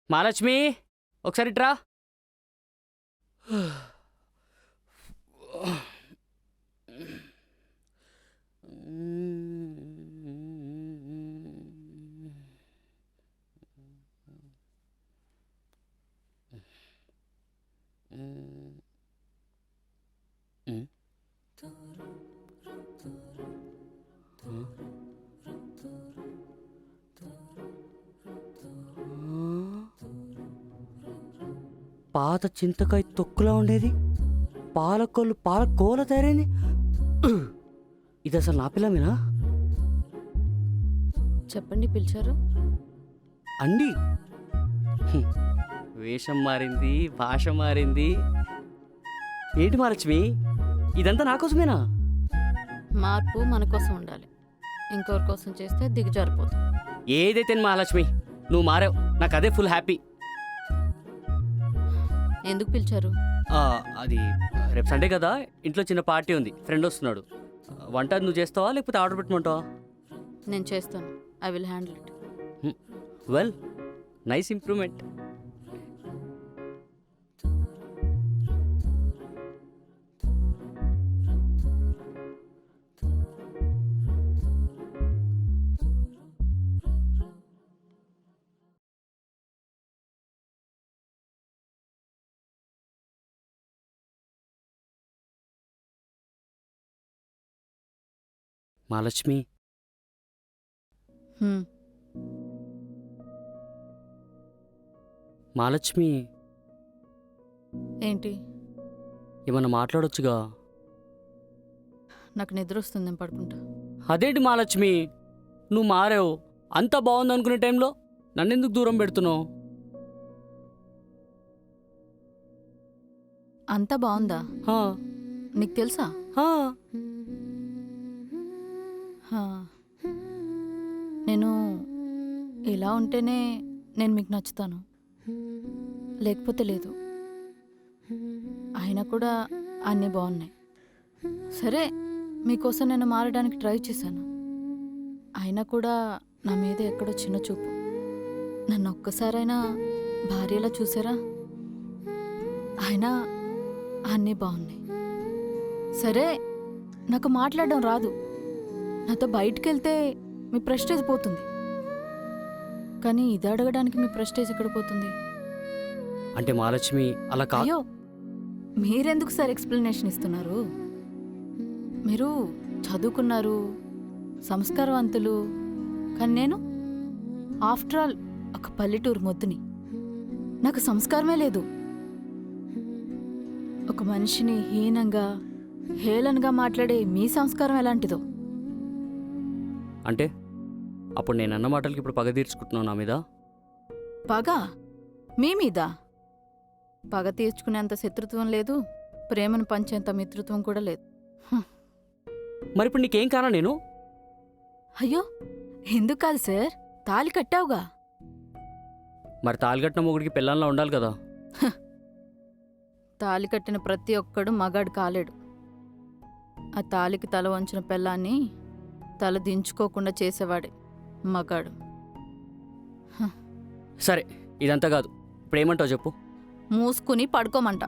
మహాలక్ష్మి ఒకసారి ఇట్రా. పాత చింతకాయ తొక్కులా ఉండేది పాలకోల తయారైంది. ఇది అసలు నా పిల్లమేనా? చెప్పండి, పిలిచారు? అండి వేషం మారింది, భాష మారింది. ఏంటి మహాలక్ష్మి, ఇదంతా నా కోసమేనా? మార్పు మన కోసం ఉండాలి, ఇంకొకరి కోసం చేస్తే దిగజారిపోతుంది. ఏదైతే మహాలక్ష్మి, నువ్వు మారావు, నాకు అదే ఫుల్ హ్యాపీ. ఎందుకు పిలిచారు? అది రేపు సండే కదా, ఇంట్లో చిన్న పార్టీ ఉంది, ఫ్రెండ్ వస్తున్నాడు. వంట నువ్వు చేస్తావా లేకపోతే ఆర్డర్ పెట్టమంటావా? నేను చేస్తాను. I will handle it. Well, nice improvement. Mahalakshmi, Mahalakshmi ఏంటి? ఏమన్నా మాట్లాడొచ్చుగా. నాకు నిద్ర వస్తుంది, నేను పడుకుంటా. అదేంటి మహాలక్ష్మి, నువ్వు మారావు, అంతా బాగుంది అనుకునే టైంలో నన్నెందుకు దూరం పెడుతున్నావు? అంతా బాగుందా? హా, నీకు తెలుసా? హా. హా. నేను ఇలా ఉంటేనే నేను మీకు నచ్చుతాను, లేకపోతే లేదు. అయినా కూడా అన్నీ బాగున్నాయి. సరే, మీకోసం నేను మారడానికి ట్రై చేశాను. అయినా కూడా నా మీద ఎక్కడో చిన్న చూపు. నన్ను ఒక్కసారైనా భార్యలా చూసారా? అయినా అన్నీ బాగున్నాయి. సరే, నాకు మాట్లాడడం రాదు. నాతో బయటికి వెళ్తే మీ ప్రెస్టేజ్ పోతుంది, కానీ ఇది అడగడానికి మీ ప్రెస్టేజ్ ఎక్కడ పోతుంది? అంటే మహాలక్ష్మి అలా కాదు. అయ్యో, మీరెందుకు సార్ ఎక్స్ప్లెనేషన్ ఇస్తున్నారు? మీరు చదువుకున్నారు, సంస్కారవంతులు, కానీ నేను ఆఫ్టర్ ఆల్ ఒక పల్లెటూరు మొద్దుని. నాకు సంస్కారమే లేదు. ఒక మనిషిని హీనంగా హేళనగా మాట్లాడే మీ సంస్కారం ఎలాంటిదో? అంటే అప్పుడు నేను అన్న మాటలకి ఇప్పుడు పగ తీర్చుకుంటున్నావు నా మీద? పగ? మీ మీద పగ తీర్చుకునేంత శత్రుత్వం లేదు, ప్రేమను పంచేంత మిత్రుత్వం కూడా లేదు. మరి ఇప్పుడు నీకేం కానా నేను? అయ్యో, ఎందుకు కాదు సార్, తాళి కట్టావుగా. మరి తాలిగట్టిన మొగుడికి పిల్లల్లా ఉండాలి కదా. తాళి కట్టిన ప్రతి ఒక్కడు మగాడు కాలేడు. ఆ తాళికి తల వంచిన పిల్లాన్ని తల దించుకోకుండా చేసేవాడే మగాడు. సరే, ఇదంతా కాదు, ఇప్పుడు ఏమంటావు చెప్పు. మూసుకుని పడుకోమంట.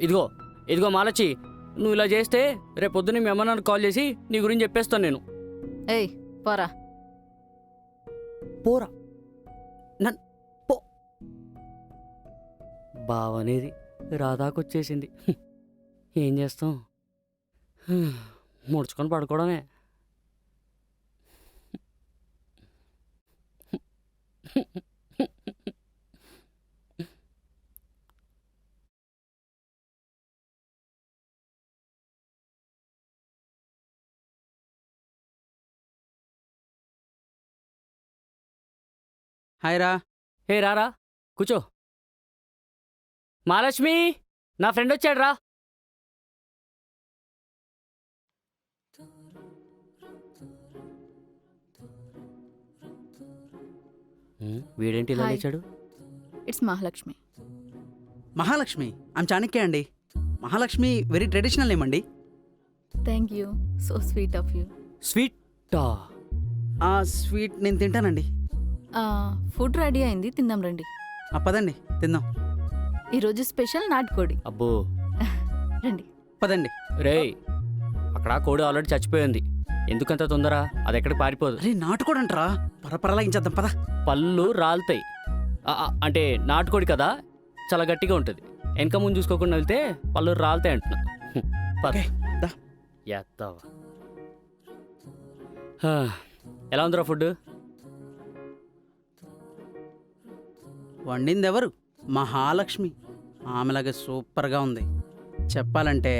ఇదిగో ఇదిగో మహాలక్ష్మి, నువ్వు ఇలా చేస్తే రేపు పొద్దున్న మీ అమ్మ నాన్న కాల్ చేసి నీ గురించి చెప్పేస్తాను నేను. ఏయ్, పోరా. పోరా పో. బావనేది రాధాకొచ్చేసింది, ఏం చేస్తాం, ముడుచుకొని పడుకోవడమే. హాయ్ రా. హే రారా, కూర్చో. మహాలక్ష్మి, నా ఫ్రెండ్ వచ్చాడు రా. వీడేంటి ఇలా హాయ్. లేచాడు? ఇట్స్ మహాలక్ష్మి. మహాలక్ష్మి, ఐమ్ చాణక్య అండి. మహాలక్ష్మి వెరీ ట్రెడిషనల్ నేమ్ అండి. Thank you, so sweet of you. స్వీటా? ఆ స్వీట్ నేను తింటానండి. ఫుడ్ రెడీ అయింది, తిందాం రండి. పదండి తిందాం. ఈరోజు స్పెషల్ నాటుకోడి. అబ్బో రండి. పదండి. రేయ్, అక్కడ కోడి ఆల్రెడీ చచ్చిపోయింది. ఎందుకంత తొందర? అది ఎక్కడికి పారిపోదు. అరే నాటుకోడంట్రా, పరపరలాగించేద్దాం పద. పళ్ళు రాలుతాయి. అంటే నాటుకోడి కదా, చాలా గట్టిగా ఉంటుంది. వెనక ముందు చూసుకోకుండా వెళ్తే పళ్ళు రాలుతాయి అంటున్నా. పద. ఓకే, దా. ఎత్తావా. ఎలా ఉందిరా ఫుడ్? వండింది ఎవరు? మహాలక్ష్మి. ఆమెలాగే సూపర్గా ఉంది. చెప్పాలంటే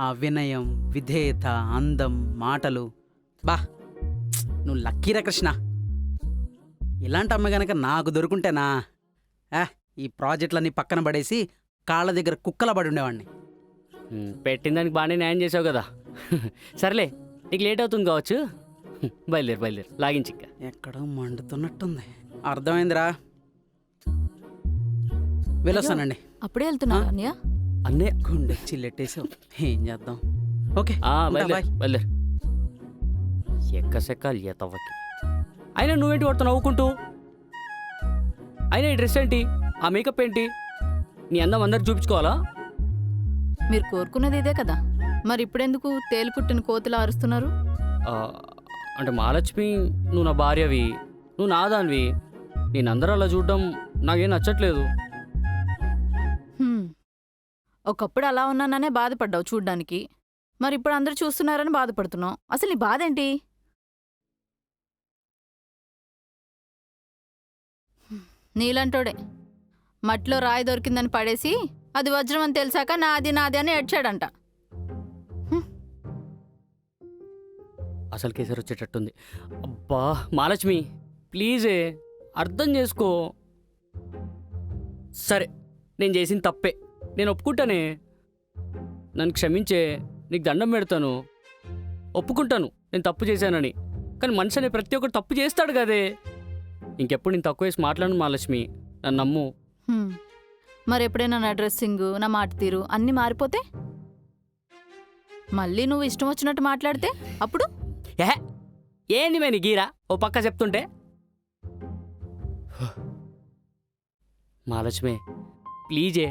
ఆ వినయం, విధేయత, అందం, మాటలు, బా నువ్వు లక్కీరా కృష్ణ. ఇలాంటి అమ్మ గనక నాకు దొరుకుంటేనా ఈ ప్రాజెక్టులన్నీ పక్కన పడేసి కాళ్ళ దగ్గర కుక్కలా పడి ఉండేవాడిని. పెట్టిన దానికి బాగానే న్యాయం చేసావు కదా. సర్లే, నీకు లేట్ అవుతుంది కావచ్చు. బయలుదేరు లాగించిక్క. ఎక్కడో మండుతున్నట్టుంది. అర్థమైందిరా, వెళ్ళొస్తానండి. అప్పుడే వెళ్తున్నా అన్నయ్య? అన్నే గుండె చిల్లెట్టేసావు, ఏం చేద్దాం. ఓకే ఉంటా, బాయ్. బయలుదేరు. ఎక్కసెక్కాలి ఎతవ్వకి. అయినా నువ్వేంటి వాడుతా నవ్వుకుంటూ? అయినా ఈ డ్రెస్ ఏంటి, ఆ మేకప్ ఏంటి? నీ అందం అందరికి చూపించుకోవాలా? మీరు కోరుకున్నది ఇదే కదా, మరి ఇప్పుడెందుకు తేలుకుట్టిన కోతులా అరుస్తున్నారు? అంటే మహాలక్ష్మి, నువ్వు నా భార్యవి, నువ్వు నాదానివి. నేనందరూ అలా చూడడం నాకేం నచ్చట్లేదు. ఒకప్పుడు అలా ఉన్నాననే బాధపడ్డావు చూడ్డానికి, మరి ఇప్పుడు అందరూ చూస్తున్నారని బాధపడుతున్నావు. అసలు నీ బాధ ఏంటి? నీలంటోడే మట్లో రాయి దొరికిందని పడేసి అది వజ్రం అని తెలిసాక నాది అని ఏడ్చాడంట. అసలు కేసరి వచ్చేటట్టుంది. అబ్బా మహాలక్ష్మి, ప్లీజే అర్థం చేసుకో. సరే, నేను చేసిన తప్పే, నేను ఒప్పుకుంటానే. నన్ను క్షమించే, నీకు దండం పెడతాను. ఒప్పుకుంటాను నేను తప్పు చేశానని. కానీ మనిషి అనే ప్రతి ఒక్కరు తప్పు చేస్తాడు కదే. ఇంకెప్పుడు నేను తక్కువ వేసి మాట్లాడను మహాలక్ష్మి, నన్ను నమ్ము. మరి ఎప్పుడైనా నా డ్రెస్సింగ్, నా మాట తీరు అన్నీ మారిపోతే, మళ్ళీ నువ్వు ఇష్టం వచ్చినట్టు మాట్లాడితే అప్పుడు ఏంది మే నీ గీరా ఓ పక్క చెప్తుంటే? మహాలక్ష్మి ప్లీజే,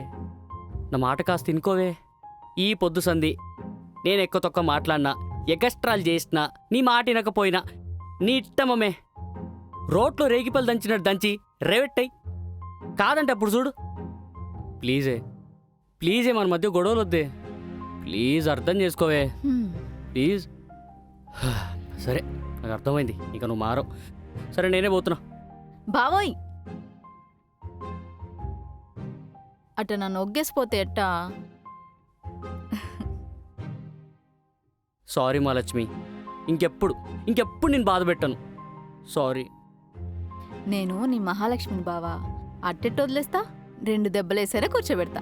నా మాట కాస్త తినుకోవే. ఈ పొద్దు సంధి నేను ఎక్కువ తొక్క మాట్లాడినా, ఎగస్ట్రాలు చేసినా, నీ మాట వినకపోయినా నీ ఇష్టమమే. రోట్లో రేగిపల్లి దంచినట్టు దంచి రేవెట్టయి. కాదంటే అప్పుడు చూడు. ప్లీజే మన మధ్య గొడవలు వద్దే. ప్లీజ్ అర్థం చేసుకోవే, ప్లీజ్. సరే, నాకు అర్థమైంది, ఇక నువ్వు మారవు. సరే, నేనే పోతున్నా. బావోయ్, అట నన్ను ఒగ్గేసిపోతే ఎట్టా? సారీ మహాలక్ష్మి, ఇంకెప్పుడు నేను బాధ పెట్టను. సారీ. నేను నీ మహాలక్ష్మిని బావా, అట్టెట్టు వదిలేస్తా? 2 దెబ్బలేసారా కూర్చోబెడతా.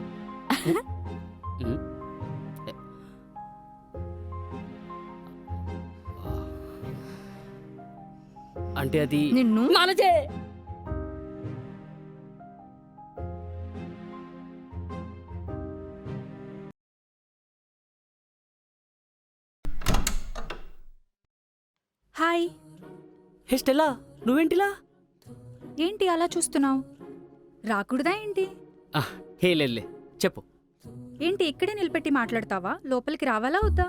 అంటే అది నిన్ను మాలజే. హాయ్. హే స్టెల్లా, నువ్వేంటిలా? ఏంటి అలా చూస్తున్నావు? రాకూడదా ఏంటి? హే లేలే, చెప్పు. ఏంటి ఇక్కడే నిలబెట్టి మాట్లాడతావా? లోపలికి రావాలా వద్దా?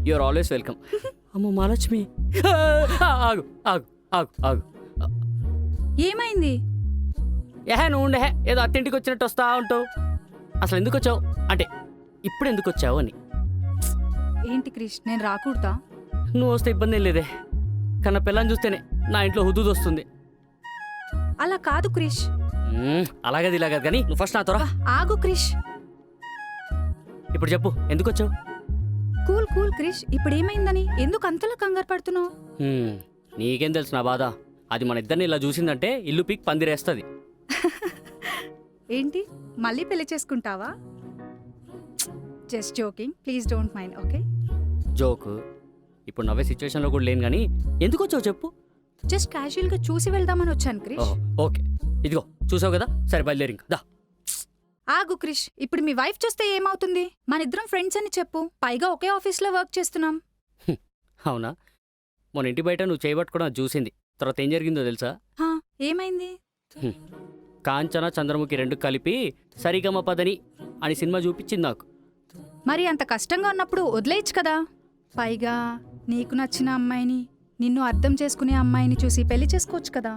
You are always welcome. అమ్మో మహాలక్ష్మి, ఆగు ఆగు ఆగు ఆగు. ఏమైంది? నువ్వు ఉండే, ఏదో అత్తింటికి వచ్చినట్టు వస్తా ఉంటావు. అసలు ఎందుకు వచ్చావు అంటే ఇప్పుడు ఎందుకు వచ్చావు అని. ఏంటి క్రిష్, నేను రాకూడదా? నువ్వు వస్తే ఇబ్బంది ఏం లేదే, కన్నా పిల్లని చూస్తేనే నా ఇంట్లో హుదూదు వస్తుంది. అలా కాదు క్రిష్. అలాగది ఇలాగదు కానీ నువ్వు ఫస్ట్ నాతో రా. ఆగు క్రిష్. ఇప్పుడు చెప్పు, ఎందుకు వచ్చావు? కూల్ క్రిష్, ఇప్పుడు ఏమైందని ఎందుకు అంతలా కంగారు పడుతున్నావు? నీకేం తెలుసు నా బాధ? అది మన ఇద్దరిని ఇలా చూసిందంటే ఇల్లు పీక్ పందిరేస్తుంది. ఏంటి మళ్ళీ పెళ్లి చేసుకుంటావా? Just joking, please don't mind. Okay, joke. ఇప్పుడు నవ్వే సిచ్యువేషన్లో కూడా లేను కానీ ఎందుకు వచ్చావు చెప్పు. జస్ట్ క్యాజువల్గా చూసి వెళ్దామని వచ్చాను క్రిష్. ఓకే, ఇదిగో చూసావు కదా, సరే బయలుదేరి ఇంకా దా. ఆగు క్రిష్, ఇప్పుడు మీ వైఫ్ చూస్తే ఏమవుతుంది? మనిద్దరం ఫ్రెండ్స్ అని చెప్పు, పైగా ఒకే ఆఫీస్లో వర్క్ చేస్తున్నాం. అవునా? మొన్న ఇంటి బయట నువ్వు చేయబట్టుకోవడం చూసింది, తర్వాత ఏం జరిగిందో తెలుసా? ఏమైంది? కాంచన చంద్రముఖి రెండు కలిపి సరిగమ పదని అని సినిమా చూపించింది నాకు. మరి అంత కష్టంగా ఉన్నప్పుడు వదిలేయచ్చు కదా. పైగా నీకు నచ్చిన అమ్మాయిని, నిన్ను అర్థం చేసుకునే అమ్మాయిని చూసి పెళ్లి చేసుకోవచ్చు కదా.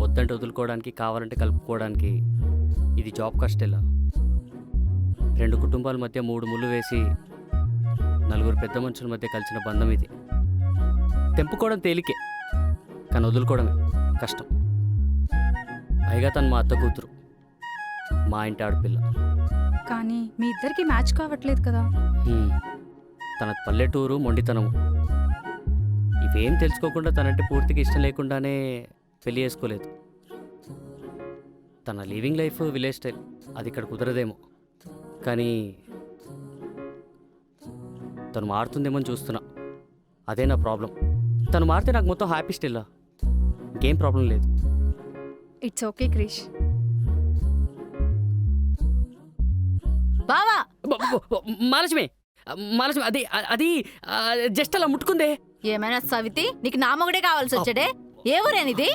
వద్దంటే వదులుకోవడానికి, కావాలంటే కలుపుకోవడానికి ఇది జాబ్ కష్టేలా. రెండు కుటుంబాల మధ్య 3 ముళ్ళు వేసి 4 పెద్ద మనుషుల మధ్య కలిసిన బంధం ఇది. తెంపుకోవడం తేలికే, కానీ వదులుకోవడమే కష్టం. పైగా తను మా అత్త కూతురు, మా ఇంటి ఆడపిల్ల. కానీ మీ ఇద్దరికి మ్యాచ్ కావట్లేదు కదా. తన పల్లెటూరు, మొండితనము ఇవేం తెలుసుకోకుండా తనంటే పూర్తిగా ఇష్టం లేకుండానే పెళ్లి చేసుకోలేదు. తన లివింగ్ లైఫ్ విలేజ్ స్టైల్, అది ఇక్కడ కుదరదేమో. కానీ తను మారుతుందేమో అని చూస్తున్నా, అదే నా ప్రాబ్లం. తను మారితే నాకు మొత్తం హ్యాపీ స్టిల్లా, ఇంకేం ప్రాబ్లం లేదు. It's okay Krish. బావా మహాలక్ష్మి, మహాలక్ష్మి, అది అది జస్ట్ అలా ముట్టుకుందే. ఏమైనా సవితి, నీకు నా మొగుడే కావాల్సి వచ్చాడే? ఏ ఊరేనిది?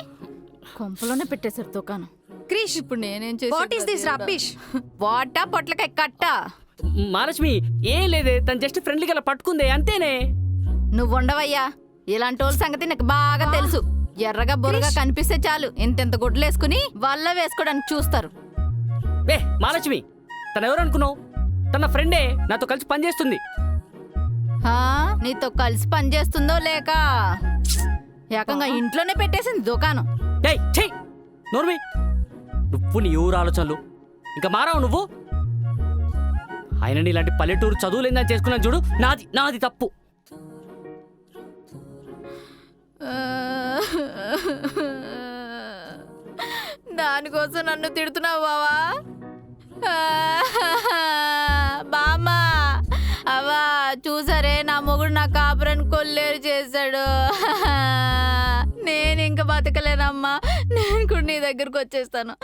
కొంపలోనే పెట్టేశారు దుకాణం. క్రిష్, ఇప్పుడు నేనేం వాట్ ఈస్ దిస్ రబ్బిష్? వాటా పొట్లకాయ కట్ట? మహాలక్ష్మి ఏం లేదే, తను జస్ట్ ఫ్రెండ్లీగా అలా పట్టుకుందే, అంతేనే. నువ్వు ఉండవయ్యా, ఇలాంటి వాళ్ళ సంగతి నాకు బాగా తెలుసు. ఎర్రగా బొరగా కనిపిస్తే చాలు ఇంతెంత గుడ్లేసుకుని వల్ల వేసుకోవడానికి చూస్తారు. మహాలక్ష్మి, తను ఎవరు అనుకున్నావు? తన ఫ్రెండే, నాతో కలిసి పనిచేస్తుంది. నీతో కలిసి పనిచేస్తుందో లేక ఏకంగా ఇంట్లోనే పెట్టేసింది దుకాణం. నోర్మి, నువ్వు నీ ఊరు ఆలోచనలు ఇంకా మారావు నువ్వు. ఆయన ఇలాంటి పల్లెటూరు చదువులేదని చేసుకున్నాను చూడు, నాది నాది తప్పు. దానికోసం నన్ను తిడుతున్నావు బావా? బామ్మ, అవా చూసారే, నా మొగుడు నా కాపురాన్ని కొల్లేరు చేశాడు. నేను ఇంకా బతకలేనమ్మా. నేను కూడా నీ దగ్గరకు వచ్చేస్తాను.